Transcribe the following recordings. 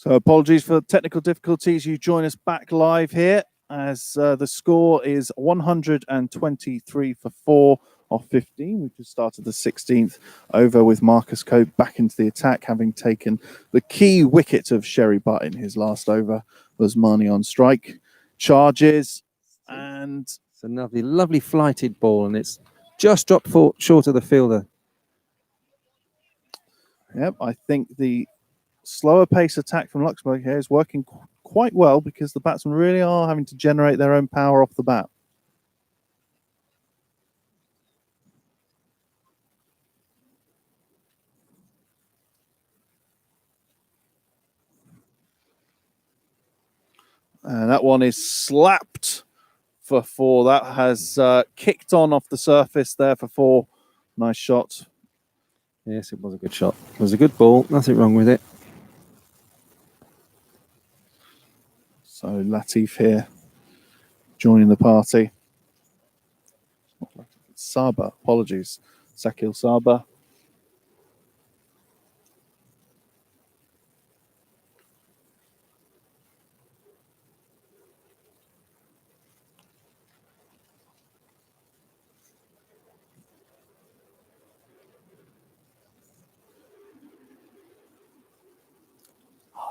So apologies for technical difficulties. You join us back live here as the score is 123 for 4 off 15. We've just started the 16th over with Marcus Cope back into the attack, having taken the key wicket of Sherry Butt in his last over. Osmani on strike. Charges and... It's a lovely flighted ball, and it's just dropped short of the fielder. Yep, I think the slower pace attack from Luxembourg here is working quite well because the batsmen really are having to generate their own power off the bat. And that one is slapped for 4. That has kicked on off the surface there for 4. Nice shot. Yes, it was a good shot. It was a good ball. Nothing wrong with it. So Latif here joining the party. Saba, apologies. Sakil Saba.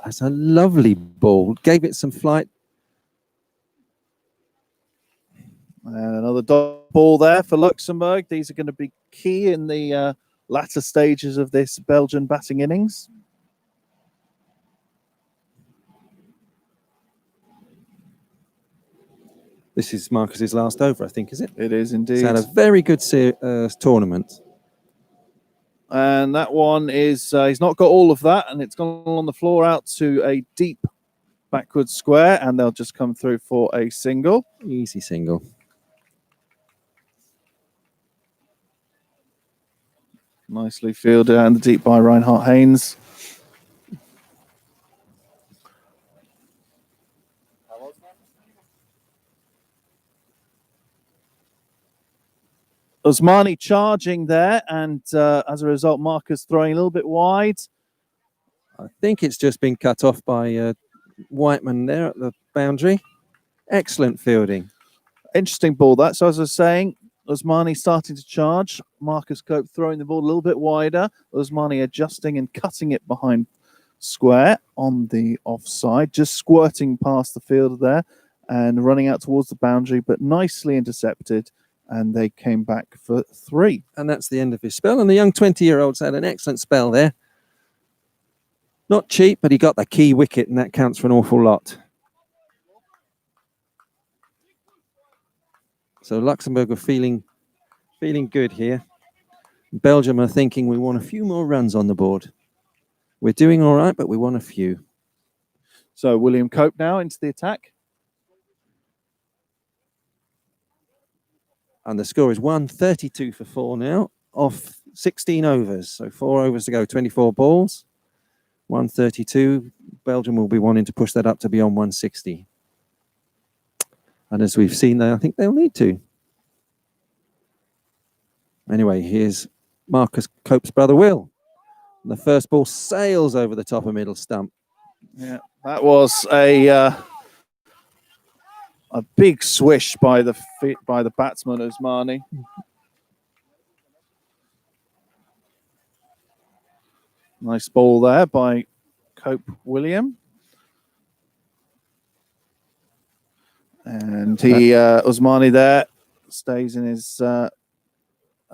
That's a lovely ball. Gave it some flight. And another dot ball there for Luxembourg. These are going to be key in the latter stages of this Belgian batting innings. This is Marcus's last over, I think, is it? It is indeed. He's had a very good tournament. And that one is, he's not got all of that, and it's gone on the floor out to a deep backward square, and they'll just come through for a single. Easy single. Nicely fielded and the deep by Reinhard Haynes. Osmani charging there, and as a result, Marcus throwing a little bit wide. I think it's just been cut off by Whiteman there at the boundary. Excellent fielding. Interesting ball that. So as I was saying, Osmani starting to charge. Marcus Cope throwing the ball a little bit wider. Osmani adjusting and cutting it behind square on the offside, just squirting past the fielder there and running out towards the boundary, but nicely intercepted. And they came back for 3. And that's the end of his spell. And the young 20-year-old's had an excellent spell there. Not cheap, but he got the key wicket, and that counts for an awful lot. So Luxembourg are feeling good here. Belgium are thinking we want a few more runs on the board. We're doing all right, but we want a few. So William Cope now into the attack. And the score is 132 for 4 now, off 16 overs. So 4 overs to go, 24 balls. 132. Belgium will be wanting to push that up to beyond 160. And as we've seen, I think they'll need to. Anyway, here's Marcus Cope's brother, Will. And the first ball sails over the top of middle stump. Yeah, that was a big swish by the batsman Osmani. Nice ball there by Cope William. And Osmani there stays in his, and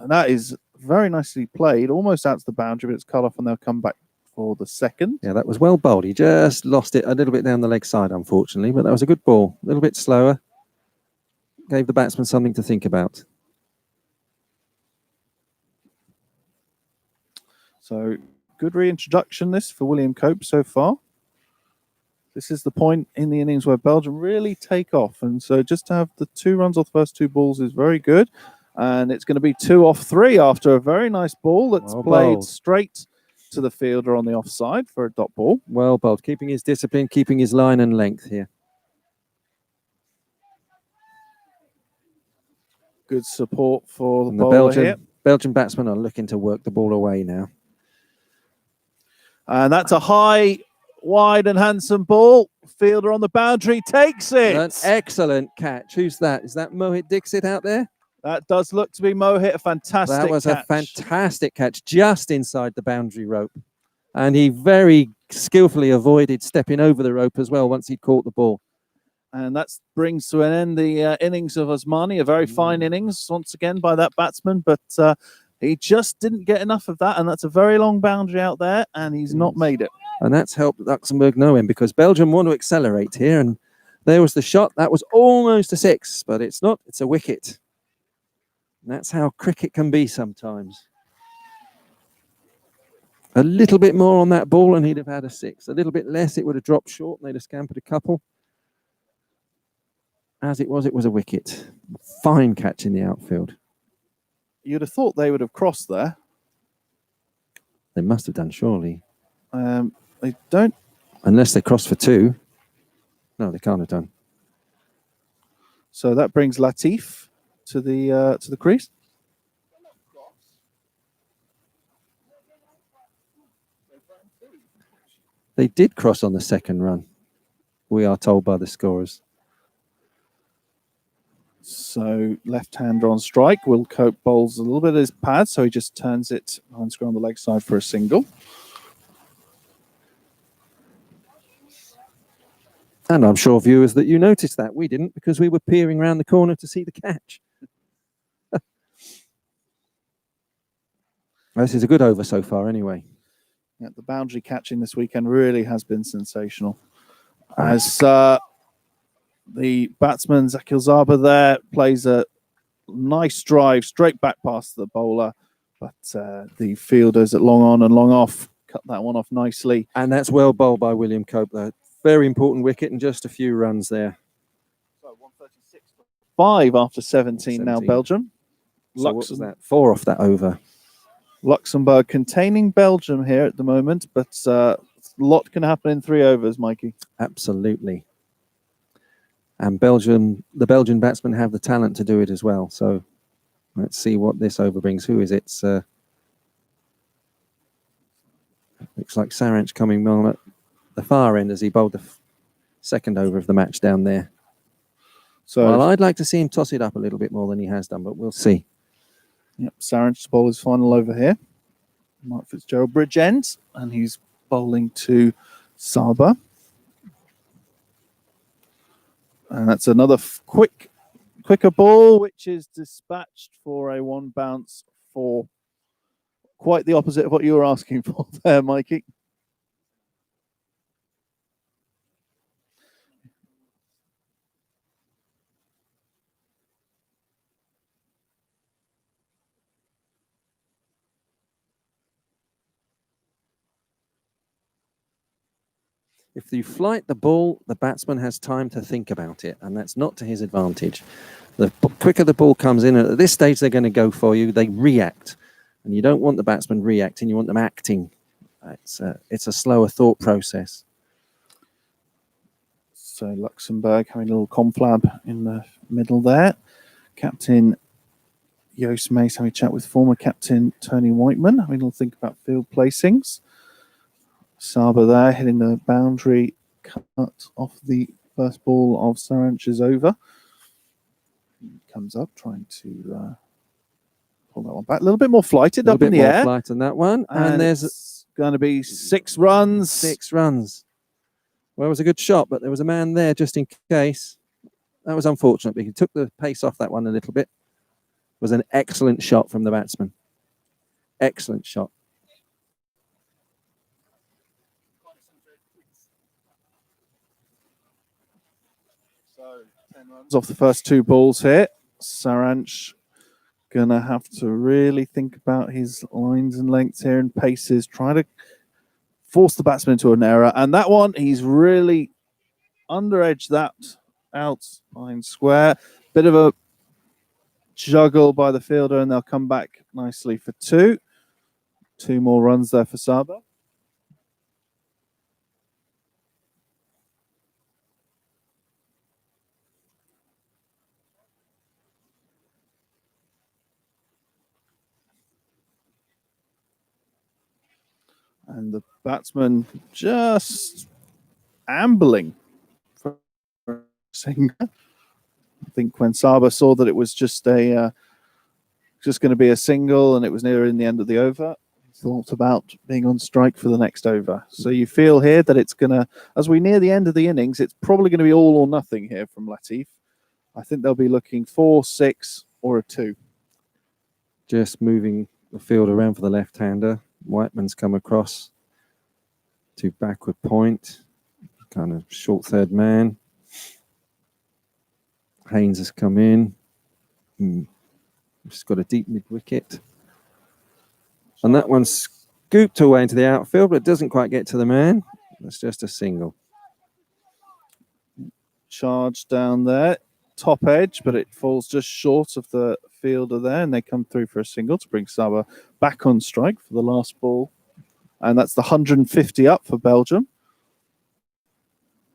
that is very nicely played, almost out to the boundary, but it's cut off and they'll come back for the second. Yeah, that was well bowled. He just lost it a little bit down the leg side, unfortunately, but that was a good ball. A little bit slower. Gave the batsman something to think about. So good reintroduction this for William Cope so far. This is the point in the innings where Belgium really take off. And so just to have the 2 runs off the first 2 balls is very good. And it's going to be 2 off 3 after a very nice ball that's played straight to the fielder on the offside for a dot ball. Well bowled, keeping his discipline, keeping his line and length here. Good support for the bowler here. Belgian batsmen are looking to work the ball away now. And that's a high Wide and handsome ball. Fielder on the boundary takes it. An excellent catch. Who's that? Is that Mohit Dixit out there? That does look to be Mohit. A fantastic That was catch. a fantastic catch just inside the boundary rope. And he very skillfully avoided stepping over the rope as well once he'd caught the ball. And that brings to an end the innings of Osmani. A very fine innings once again by that batsman, but he just didn't get enough of that. And that's a very long boundary out there, and he's not made it. And that's helped Luxembourg know him, because Belgium want to accelerate here. And there was the shot. That was almost a six, but it's not. It's a wicket. And that's how cricket can be sometimes. A little bit more on that ball and he'd have had a six. A little bit less, it would have dropped short and they'd have scampered a couple. As it was a wicket. Fine catch in the outfield. You'd have thought they would have crossed there. They must have done, surely. They don't. Unless they crossed for two. No, they can't have done. So that brings Latif to the crease. They did cross on the second run, we are told by the scorers. So left-hander on strike. Will Cope bowls a little bit of his pad, so he just turns it on square on the leg side for a single. And I'm sure, viewers, that you noticed that. We didn't, because we were peering around the corner to see the catch. This is a good over so far anyway. Yeah, the boundary catching this weekend really has been sensational. As the batsman, Zakil Zaba, there plays a nice drive straight back past the bowler. But the fielders at long on and long off cut that one off nicely. And that's well bowled by William Cope, though. Very important wicket and just a few runs there. So 136 for 5 after 17 now, Belgium. So what was that? 4 off that over. Luxembourg containing Belgium here at the moment, but a lot can happen in 3 overs, Mikey. Absolutely. And the Belgian batsmen have the talent to do it as well. So let's see what this over brings. Who is it? Looks like Saranch coming on at the far end as he bowled the second over of the match down there. So, well, I'd like to see him toss it up a little bit more than he has done, but we'll see. Yep, Saranch to bowl his final over here. Mark Fitzgerald bridge ends, and he's bowling to Saba. And that's another quicker ball, which is dispatched for a 1 bounce for quite the opposite of what you were asking for there, Mikey. If you flight the ball, the batsman has time to think about it, and that's not to his advantage. The quicker the ball comes in, at this stage they're going to go for you, they react. And you don't want the batsman reacting, you want them acting. It's a slower thought process. So Luxembourg having a little conflab in the middle there. Captain Joost Mace having a chat with former captain Tony Whiteman, having a little think about field placings. Saba there hitting the boundary, cut off the first ball of Saranch is over. He comes up trying to pull that one back. A little bit more flighted up in the air. A little bit more flight on that one. And there's going to be 6 runs. 6 runs. Well, it was a good shot, but there was a man there just in case. That was unfortunate, but he took the pace off that one a little bit. It was an excellent shot from the batsman. Excellent shot. So 10 runs off the first 2 balls here. Saranch gonna have to really think about his lines and lengths here and paces, try to force the batsman into an error. And that one, he's really under-edged that out behind square. Bit of a juggle by the fielder, and they'll come back nicely for 2. 2 more runs there for Saba. And the batsman just ambling for a single. I think when Saba saw that it was just going to be a single and it was nearing the end of the over, he thought about being on strike for the next over. So you feel here that it's going to, as we near the end of the innings, it's probably going to be all or nothing here from Latif. I think they'll be looking 4, 6, or a 2. Just moving the field around for the left-hander. Whiteman's come across to backward point, kind of short third man. Haynes has come in. Just got a deep mid-wicket. And that one's scooped away into the outfield, but it doesn't quite get to the man. That's just a single. Charge down there, top edge, but it falls just short of the fielder there, and they come through for a single to bring Saba back on strike for the last ball. And that's the 150 up for Belgium.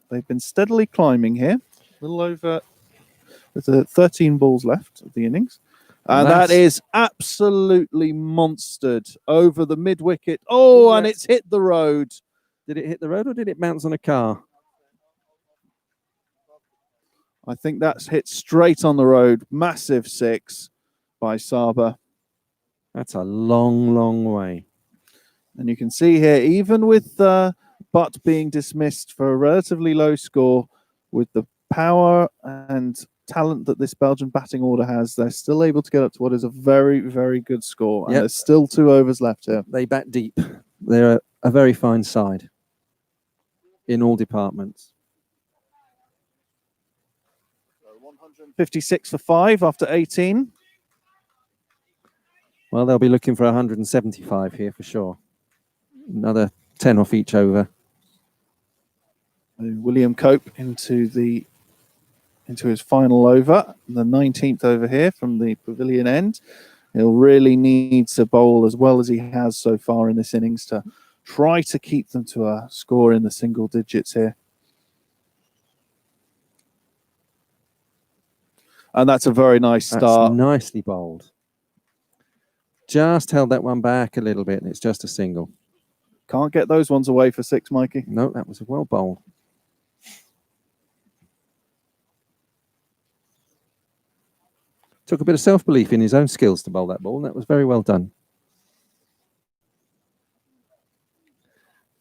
They've been steadily climbing here, a little over with the 13 balls left of the innings. And that is absolutely monstered over the mid-wicket. Oh, and it's hit the road. Did it hit the road or did it bounce on a car? I think that's hit straight on the road. Massive 6 by Saba. That's a long, long way. And you can see here, even with Butt being dismissed for a relatively low score, with the power and talent that this Belgian batting order has, they're still able to get up to what is a very, very good score. And there's still 2 overs left here. They bat deep. They're a very fine side in all departments. 156 for 5 after 18. Well, they'll be looking for 175 here for sure. Another 10 off each over. William Cope into his final over, the 19th over here from the pavilion end. He'll really need to bowl as well as he has so far in this innings to try to keep them to a score in the single digits here. And that's a very nice start. That's nicely bowled. Just held that one back a little bit, and it's just a single. Can't get those ones away for 6, Mikey. No, that was well bowled. Took a bit of self-belief in his own skills to bowl that ball, and that was very well done.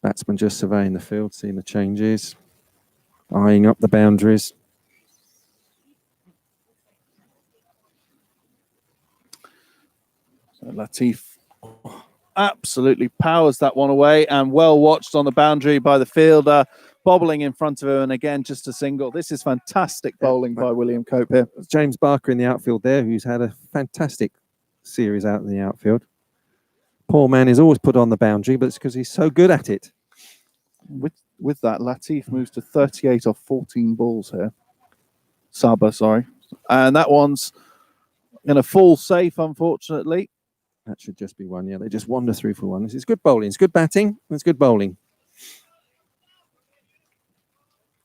Batsman just surveying the field, seeing the changes, eyeing up the boundaries. So Latif absolutely powers that one away, and well watched on the boundary by the fielder, bobbling in front of him, and again just a single. This is fantastic bowling by William Cope here. James Barker in the outfield there, who's had a fantastic series out in the outfield. Poor man is always put on the boundary, but it's because he's so good at it. With that, Latif moves to 38 off 14 balls here. Saba, sorry. And that one's going to fall safe, unfortunately. That should just be one. Yeah, they just wander through for one. This is good bowling. It's good batting. It's good bowling.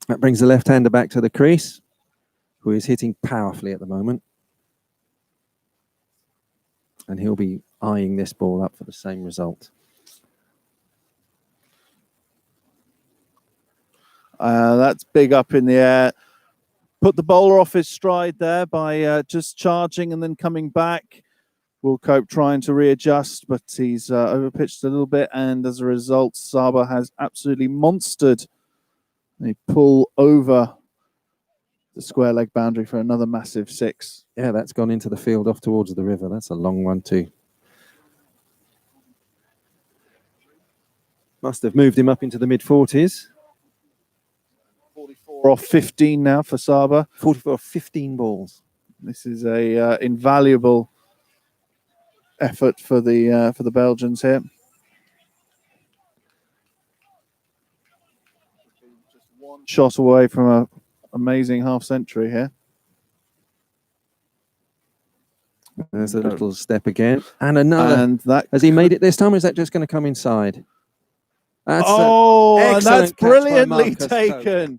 That brings the left-hander back to the crease, who is hitting powerfully at the moment. And he'll be eyeing this ball up for the same result. That's big up in the air. Put the bowler off his stride there by just charging and then coming back. Will Cope trying to readjust, but he's overpitched a little bit, and as a result, Saba has absolutely monstered. They pull over the square leg boundary for another massive 6. Yeah, that's gone into the field off towards the river. That's a long one too. Must have moved him up into the mid-40s. 44 off 15 now for Saba. 44 off 15 balls. This is a invaluable effort for the Belgians here. Just one shot away from an amazing half century here. There's a little step again. And another. And that has he made it this time, or is that just going to come inside? That's and that's brilliantly taken.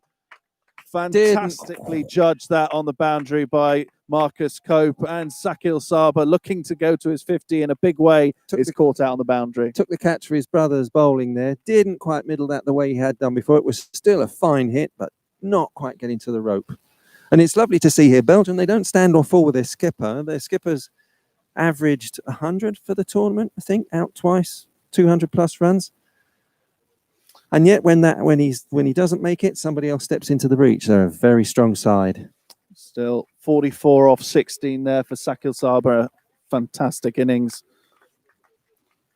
Fantastically judged that on the boundary by Marcus Cope, and Sakil Saba looking to go to his 50 in a big way. Is caught out on the boundary. Took the catch for his brother's bowling there. Didn't quite middle that the way he had done before. It was still a fine hit, but not quite getting to the rope. And it's lovely to see here, Belgium, they don't stand or fall with their skipper. Their skipper's averaged 100 for the tournament, I think, out twice, 200 plus runs. And yet when he doesn't make it, somebody else steps into the breach. They're a very strong side. Still 44 off 16 there for Sakil Saba. Fantastic innings.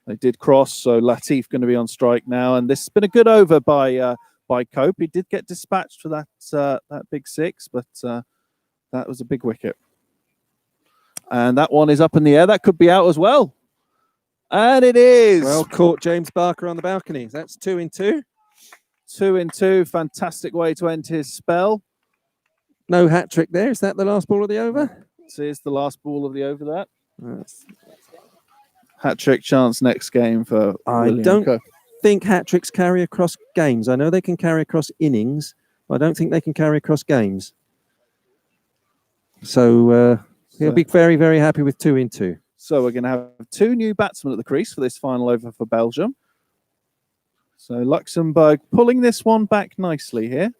They did cross, so Latif going to be on strike now. And this has been a good over by Cope. He did get dispatched for that big six, but that was a big wicket. And that one is up in the air. That could be out as well. And it is. Well caught, James Barker on the balcony. That's 2 in 2. 2 in 2. Fantastic way to end his spell. No hat trick there. Is that the last ball of the over? This is the last ball of the over that. Hat trick chance next game for William don't Cope. think hat tricks carry across games. I know they can carry across innings, but I don't think they can carry across games. So he'll be very, very happy with 2 in 2. So we're going to have 2 new batsmen at the crease for this final over for Belgium. So Luxembourg pulling this one back nicely here.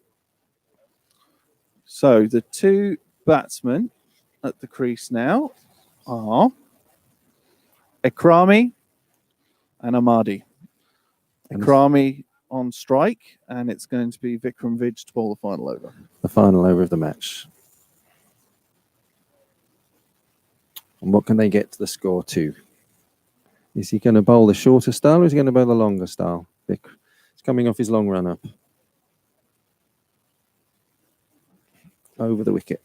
So the 2 batsmen at the crease now are Ekrami and Amadi. Ekrami on strike, and it's going to be Vikram Vij to bowl the final over. The final over of the match. And what can they get to the score to? Is he going to bowl the shorter style or is he going to bowl the longer style? He's coming off his long run up. Over the wicket.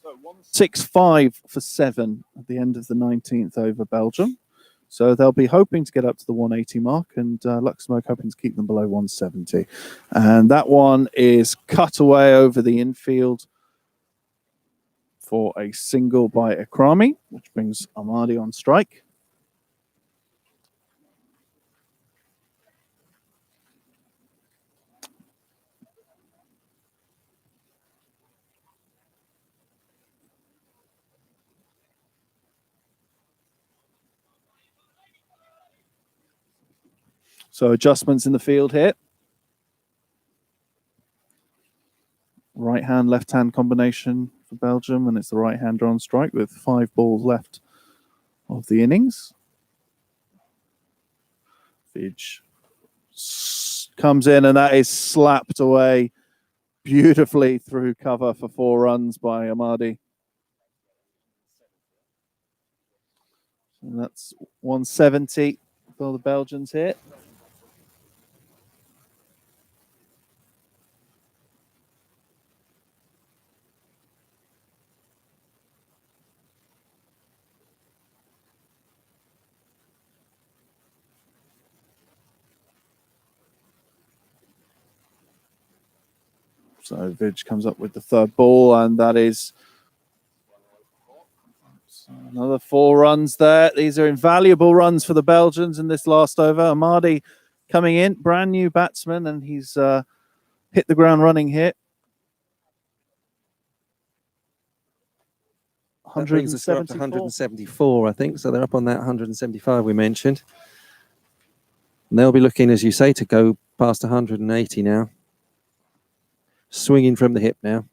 So 6-5 for 7 at the end of the 19th over Belgium. So they'll be hoping to get up to the 180 mark, and Luxembourg hoping to keep them below 170. And that one is cut away over the infield for a single by Ekrami, which brings Amadi on strike. So adjustments in the field here. Right hand, left hand combination for Belgium, and it's the right hander on strike with 5 balls left of the innings. Vij comes in, and that is slapped away beautifully through cover for 4 runs by Amadi. And that's 170 for the Belgians here. So Vij comes up with the 3rd ball, and that is another 4 runs there. These are invaluable runs for the Belgians in this last over. Amadi coming in, brand new batsman, and he's hit the ground running here. That brings us up to 174, I think. So they're up on that 175 we mentioned. And they'll be looking, as you say, to go past 180 now. Swinging from the hip now.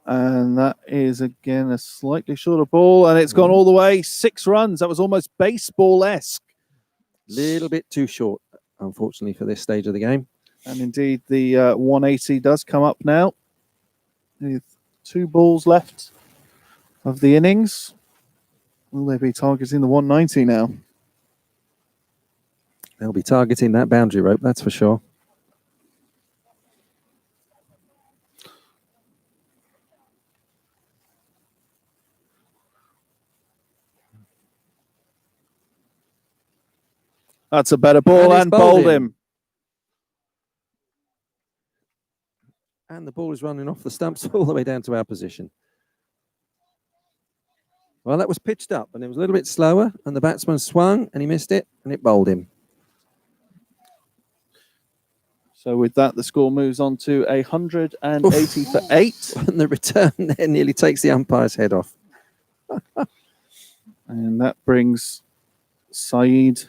And that is, again, a slightly shorter ball, and it's gone all the way. 6 runs. That was almost baseball-esque. Little bit too short, unfortunately, for this stage of the game. And indeed, the 180 does come up now. With 2 balls left of the innings. Will they be targeting the 190 now? They'll be targeting that boundary rope, that's for sure. That's a better ball, and bowled him. And the ball is running off the stumps all the way down to our position. Well, that was pitched up, and it was a little bit slower, and the batsman swung, and he missed it, and it bowled him. So with that, the score moves on to 180 for 8. And the return there nearly takes the umpire's head off. And that brings Saeed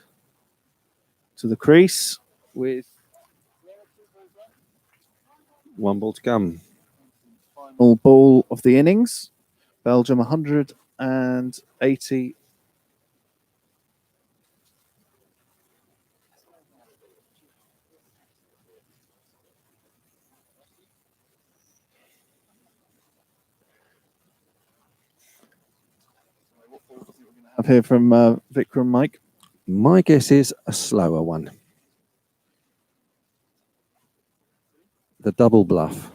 to the crease with One ball to come. final ball of the innings. Belgium 180. Have here from Vikram, Mike. My guess is a slower one. The double bluff.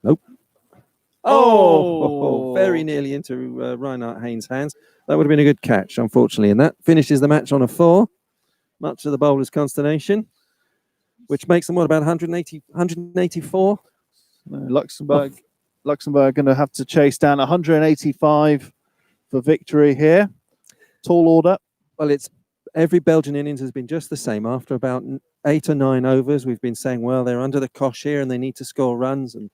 Nope. Oh, very nearly into Reinhard Haynes' hands. That would have been a good catch, unfortunately. And that finishes the match on a 4, much to the bowler's consternation, which makes them, what, about 180, 184? Luxembourg going to have to chase down 185 for victory here. Tall order. Well, it's every Belgian innings has been just the same. After about 8 or 9 overs, we've been saying, well, they're under the cosh here and they need to score runs. And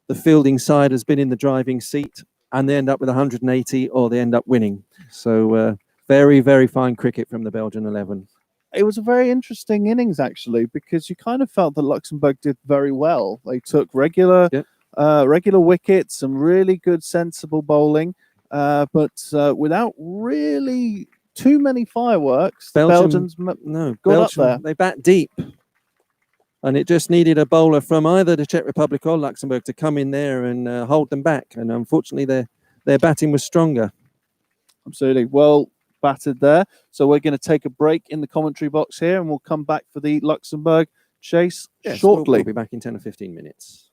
the fielding side has been in the driving seat, and they end up with 180 or they end up winning. So very, very fine cricket from the Belgian 11. It was a very interesting innings, actually, because you kind of felt that Luxembourg did very well. They took regular wickets, some really good, sensible bowling, but without really too many fireworks. Belgians got up there. They bat deep. And it just needed a bowler from either the Czech Republic or Luxembourg to come in there and hold them back. And unfortunately, their batting was stronger. Absolutely. Well batted there. So we're going to take a break in the commentary box here, and we'll come back for the Luxembourg chase shortly. We'll be back in 10 or 15 minutes.